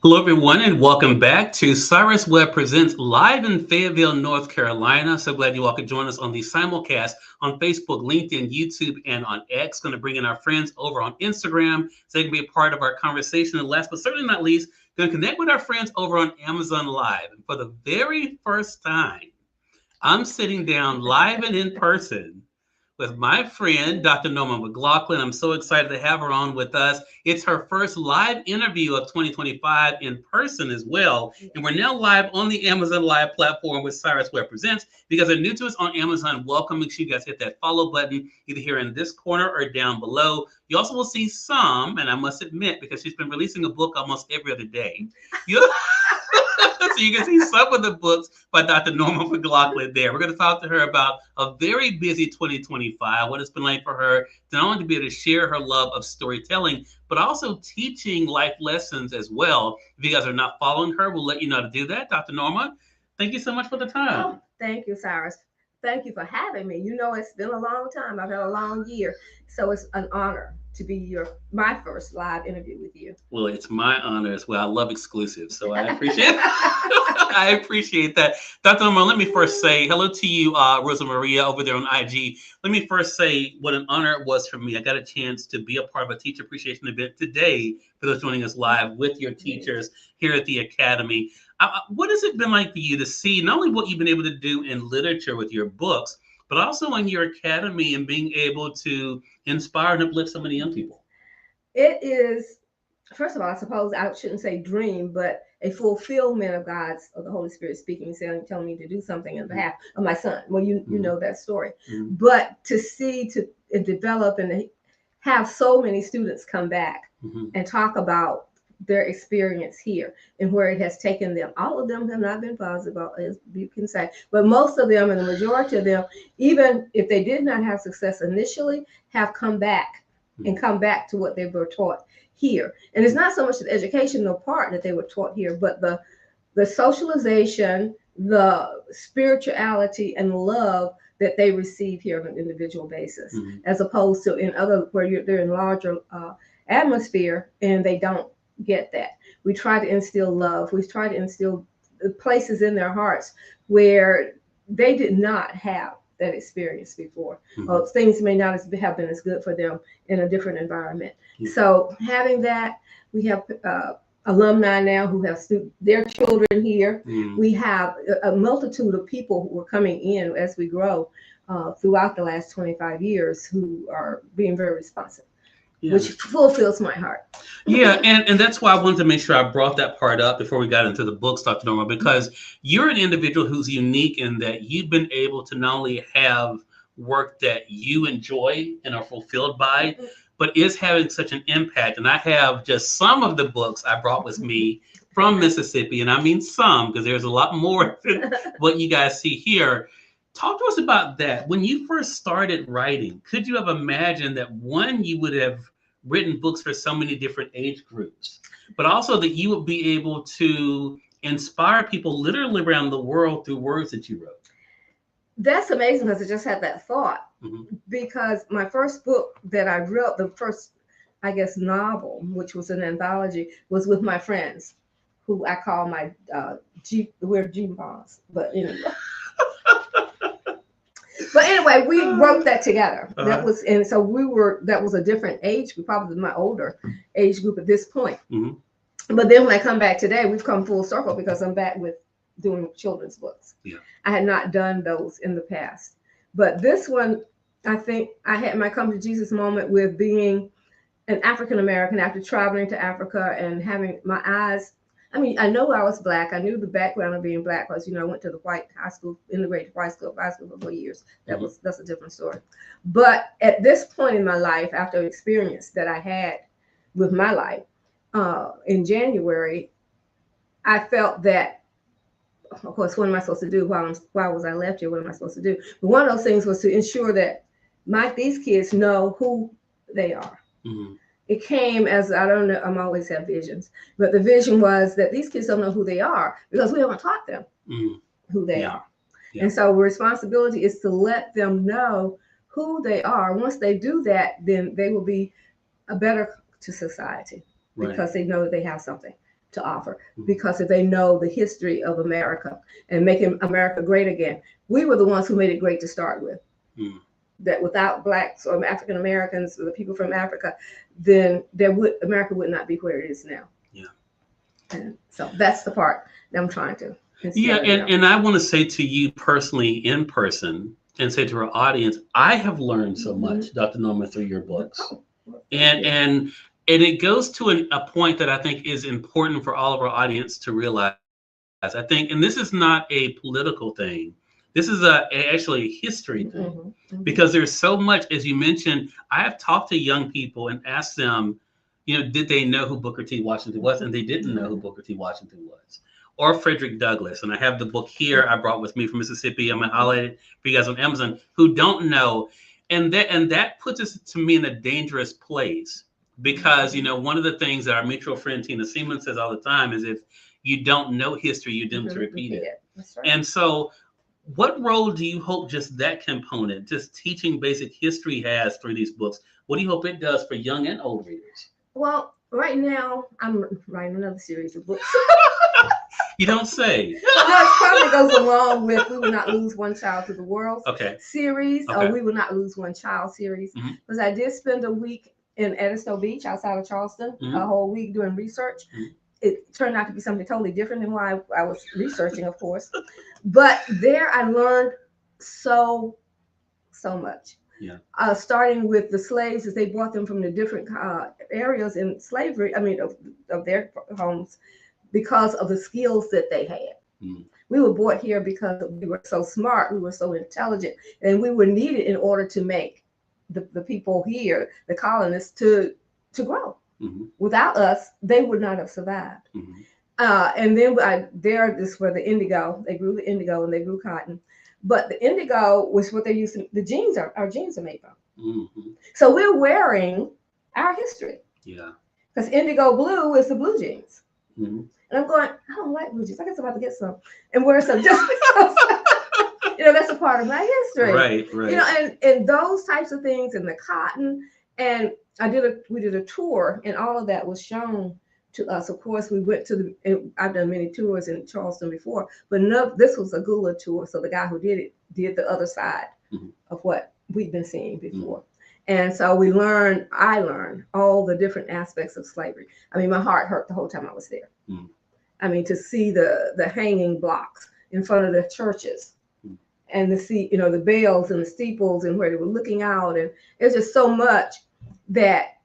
Hello, everyone, and welcome back to Cyrus Webb Presents live in Fayetteville, North Carolina. So glad you all could join us on the simulcast on Facebook, LinkedIn, YouTube, and on X. Going to bring in our friends over on Instagram so they can be a part of our conversation. And last but certainly not least, going to connect with our friends over on Amazon Live. And for the very first time, I'm sitting down live and in person with my friend, Dr. Norma McLauchlin. I'm so excited to have her on with us. It's her first live interview of 2025 in person as well. And we're now live on the Amazon Live platform with Cyrus Webb Presents. If you guys are new to us on Amazon, welcome. Make sure you guys hit that follow button either here in this corner or down below. You also will see some, and I must admit, because she's been releasing a book almost every other day. So you can see some of the books by Dr. Norma McLauchlin there. We're going to talk to her about a very busy 2025, what it's been like for her to not only to be able to share her love of storytelling, but also teaching life lessons as well. If you guys are not following her, we'll let you know how to do that. Dr. Norma, thank you so much for the time. Oh, thank you, Cyrus. Thank you for having me. You know, it's been a long time. I've had a long year. So it's an honor to be my first live interview with you. Well, it's my honor as well. I love exclusives, so I appreciate I appreciate that. Dr. Norma, let me first say hello to you, Rosa Maria, over there on IG. Let me first say what an honor it was for me. I got a chance to be a part of a teacher appreciation event today for those joining us live with your teachers here at the Academy. What has it been like for you to see not only what you've been able to do in literature with your books, but also in your academy and being able to inspire and uplift so many young people? It is, first of all, I suppose I shouldn't say dream, but a fulfillment of the Holy Spirit speaking, telling me to do something on behalf of my son. Well, you know that story. Mm-hmm. But to see, to develop and have so many students come back and talk about their experience here and where it has taken them. All of them have not been positive, as you can say, but most of them and the majority of them, even if they did not have success initially, have come back and come back to what they were taught here. And it's not so much the educational part that they were taught here, but the socialization, the spirituality and love that they receive here on an individual basis, as opposed to in other where they're in larger atmosphere and they don't get that. We try to instill love. We try to instill places in their hearts where they did not have that experience before. Things may not have been as good for them in a different environment. So having that, we have alumni now who have their children here. We have a multitude of people who are coming in as we grow throughout the last 25 years who are being very responsive. Yeah. Which fulfills my heart. Yeah, and that's why I wanted to make sure I brought that part up before we got into the books, Dr. Norma, because you're an individual who's unique in that you've been able to not only have work that you enjoy and are fulfilled by, but is having such an impact. And I have just some of the books I brought with me from Mississippi, and I mean some, because there's a lot more than what you guys see here. Talk to us about that. When you first started writing, could you have imagined that one, you would have written books for so many different age groups, but also that you would be able to inspire people literally around the world through words that you wrote? That's amazing because I just had that thought. Because my first book that I wrote, the first, I guess, novel, which was an anthology, was with my friends, who I call my we're G-Bonds, but anyway. But anyway, we wrote that together. That was, and so that was a different age group, probably my older age group at this point. But then when I come back today, we've come full circle because I'm back with doing children's books. I had not done those in the past. But this one, I think I had my come to Jesus moment with being an African-American after traveling to Africa and having my eyes. I mean, I know I was Black. I knew the background of being Black because, I went to the white high school, integrated white school for 4 years. That's a different story. But at this point in my life, after the experience that I had with my life in January, I felt that, of course, what am I supposed to do? Why was I left here? What am I supposed to do? But one of those things was to ensure that these kids know who they are. It came as, I don't know, I'm always have visions, but the vision was that these kids don't know who they are because we haven't taught them who they are. And so responsibility is to let them know who they are. Once they do that, then they will be a better to society because they know that they have something. to offer, because if they know the history of America and making America great again, we were the ones who made it great to start with. That without blacks or African Americans or the people from Africa, then America would not be where it is now. Yeah. And so that's the part that I'm trying to. Yeah, and I want to say to you personally, in person, and say to our audience, I have learned so much, Dr. Norma, through your books. And it goes to a point that I think is important for all of our audience to realize. I think, and this is not a political thing. This is actually a history thing, because there's so much, as you mentioned. I have talked to young people and asked them, did they know who Booker T. Washington was? And they didn't know who Booker T. Washington was, or Frederick Douglass. And I have the book here I brought with me from Mississippi. I'm going to highlight it for you guys on Amazon, who don't know. And that puts us, to me, in a dangerous place, because, one of the things that our mutual friend Tina Seaman says all the time is, if you don't know history, you're doomed to repeat it. That's right. And so what role do you hope just that component, just teaching basic history, has through these books? What do you hope it does for young and old readers? Well, right now, I'm writing another series of books. You don't say. It probably goes along with We Will Not Lose One Child to the World series, or We Will Not Lose One Child series, because I did spend a week in Edisto Beach outside of Charleston, a whole week doing research. It turned out to be something totally different than what I was researching, of course. But there I learned so much. Yeah. Starting with the slaves, as they brought them from the different areas in slavery, of their homes, because of the skills that they had. We were brought here because we were so smart, we were so intelligent, and we were needed in order to make the people here, the colonists, to grow. Without us, they would not have survived. And then this where the indigo, they grew the indigo and they grew cotton. But the indigo was what they used to, our jeans are made from. So we're wearing our history. Yeah. Because indigo blue is the blue jeans. And I'm going, I don't like blue jeans. I guess I'm about to get some and wear some just because, that's a part of my history. Right. And those types of things, and the cotton. And we did a tour, and all of that was shown to us. Of course, we went I've done many tours in Charleston before, but this was a Gula tour. So the guy who did it did the other side of what we'd been seeing before. And so I learned all the different aspects of slavery. My heart hurt the whole time I was there. To see the hanging blocks in front of the churches, and to see, the bells and the steeples and where they were looking out. And it's just so much that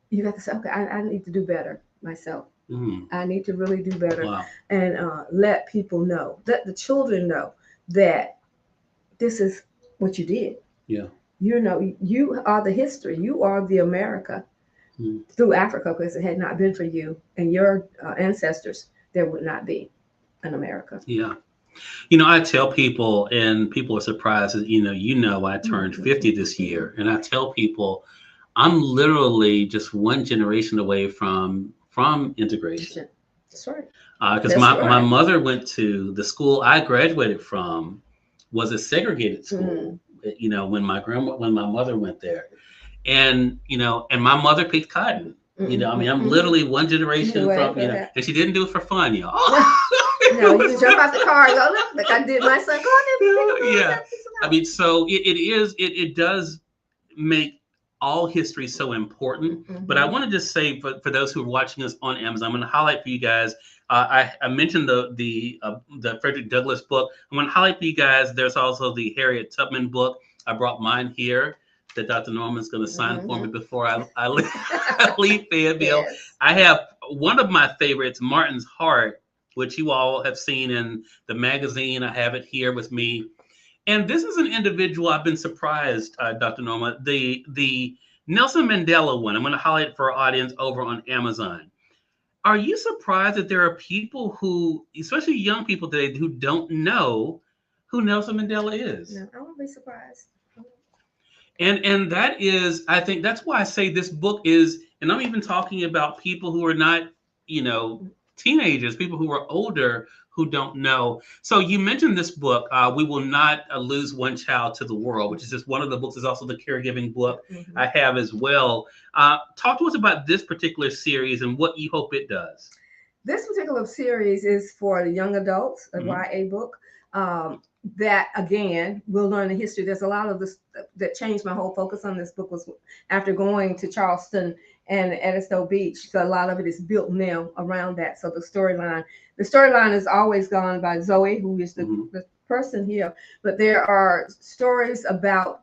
you have to say, okay, I need to do better myself. I need to really do better. And let people know, let the children know that this is what you did. Yeah. You are the history. You are the America through Africa, because it had not been for you and your ancestors, there would not be an America. Yeah. I tell people, and people are surprised that, I turned 50 this year, and I tell people I'm literally just one generation away from integration. That's right. Because my mother went to the school I graduated from was a segregated school. When my mother went there, and my mother picked cotton. I'm literally one generation from, and she didn't do it for fun, y'all. No, you can jump out the car and go, look, like I did my son. So it does make all history so important. But I want to just say, for those who are watching us on Amazon, I'm going to highlight for you guys. I mentioned the Frederick Douglass book. I'm going to highlight for you guys. There's also the Harriet Tubman book. I brought mine here that Dr. Norman's going to sign for me before I leave Fayetteville. Yes. I have one of my favorites, Martin's Heart, which you all have seen in the magazine. I have it here with me. And this is an individual I've been surprised, Dr. Norma, the Nelson Mandela one. I'm going to highlight it for our audience over on Amazon. Are you surprised that there are people who, especially young people today, who don't know who Nelson Mandela is? No, I won't be surprised. And that is, I think that's why I say this book is, and I'm even talking about people who are not, teenagers, people who are older who don't know. So you mentioned this book, We Will Not Lose One Child to the World, which is just one of the books. Is also the caregiving book I have as well. Talk to us about this particular series and what you hope it does. This particular series is for the young adults, a YA book. That again, we'll learn the history. There's a lot of this that changed my whole focus on this book was after going to Charleston and Edisto Beach. So a lot of it is built now around that. So the storyline is always gone by Zoe, who is the person here, but there are stories about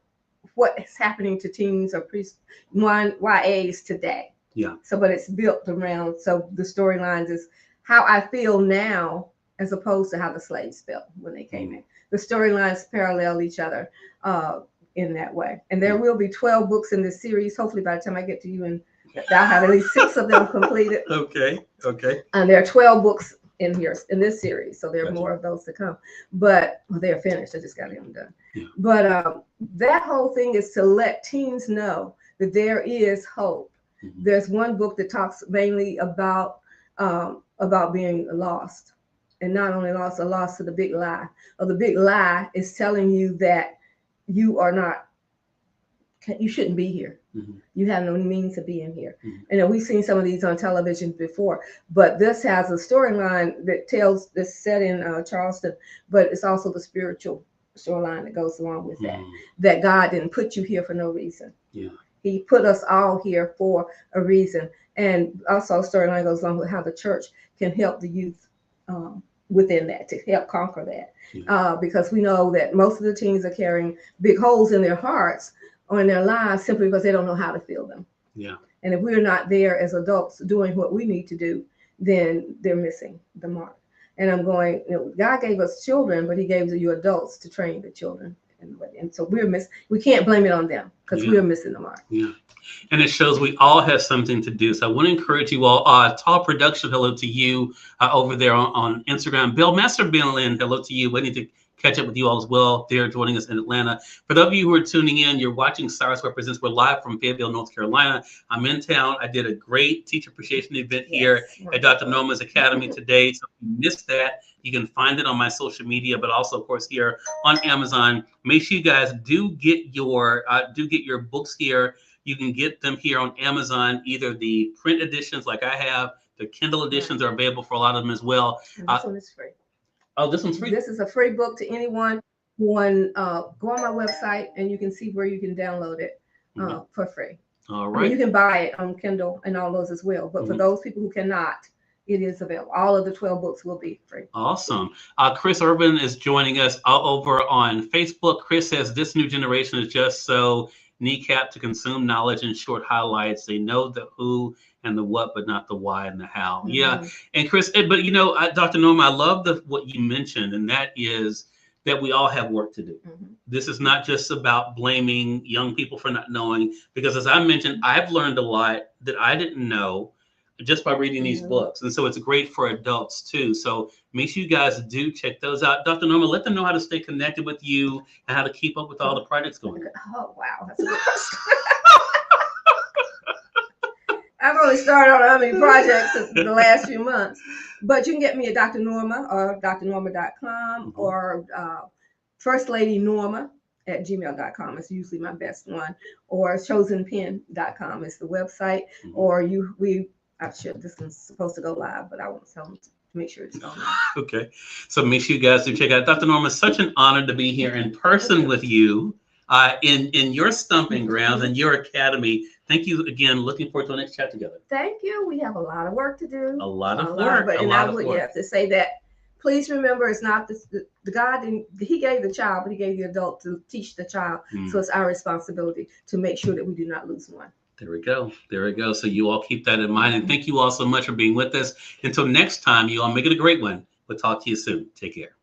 what is happening to teens or YAs today. Yeah. So, but it's built around. So the storylines is how I feel now, as opposed to how the slaves felt when they came in. The storylines parallel each other in that way. And there will be 12 books in this series. Hopefully, by the time I get to you, and I'll have at least 6 of them completed. Okay. And there are 12 books in here in this series, so there are more of those to come. But they're finished. I just got them done. Yeah. But that whole thing is to let teens know that there is hope. There's one book that talks mainly about being lost, and not only lost, a loss to the big lie. Or the big lie is telling you that you are not, you shouldn't be here. You have no means of being here. And we've seen some of these on television before, but this has a storyline that's set in Charleston, but it's also the spiritual storyline that goes along with that. That God didn't put you here for no reason. Yeah. He put us all here for a reason. And also storyline goes along with how the church can help the youth within that, to help conquer that. Yeah. Because we know that most of the teens are carrying big holes in their hearts or in their lives simply because they don't know how to feel them. Yeah. And if we're not there as adults doing what we need to do, then they're missing the mark. And I'm going, God gave us children, but he gave you adults to train the children. And so we can't blame it on them because we're missing the mark. Yeah. And it shows we all have something to do. So I want to encourage you all. Tall Production, hello to you over there on Instagram. Bill Master Ben Lynn, hello to you. Waiting to catch up with you all as well. They're joining us in Atlanta. For those of you who are tuning in, you're watching Cyrus Webb Presents. We're live from Fayetteville, North Carolina. I'm in town. I did a great teacher appreciation event here at Dr. Norma's Academy today. So if you missed that, you can find it on my social media, but also, of course, here on Amazon. Make sure you guys do get your books here. You can get them here on Amazon, either the print editions like I have, the Kindle editions are available for a lot of them as well. And this one is free. Oh, this one's free? This is a free book to anyone. Go on my website and you can see where you can download it for free. All right. I mean, you can buy it on Kindle and all those as well. But for those people who cannot, it is available. All of the 12 books will be free. Awesome. Chris Urban is joining us over on Facebook. Chris says this new generation is just so kneecapped to consume knowledge in short highlights. They know the who and the what, but not the why and the how. Yeah. And Chris, but Dr. Norma, I love what you mentioned, and that is that we all have work to do. This is not just about blaming young people for not knowing, because as I mentioned, I've learned a lot that I didn't know just by reading these books. And so it's great for adults too. So make sure you guys do check those out. Dr. Norma, let them know how to stay connected with you and how to keep up with all the projects going on. Oh, wow. That's a good question. I've only started on how many projects in the last few months, but you can get me at Dr. Norma or drnorma.com or First Lady Norma at gmail.com. It's usually my best one, or chosenpen.com is the website, or this one's supposed to go live, but I won't tell them to make sure it's going live. Okay. So make sure you guys do check out Dr. Norma. It's such an honor to be here in person with you in your stomping grounds and your academy. Thank you again. Looking forward to the next chat together. Thank you. We have a lot of work to do. A lot of work. And I would have to say that. Please remember, it's not the God didn't. He gave the child, but he gave the adult to teach the child. So it's our responsibility to make sure that we do not lose one. There we go. There we go. So you all keep that in mind. And thank you all so much for being with us. Until next time, you all make it a great one. We'll talk to you soon. Take care.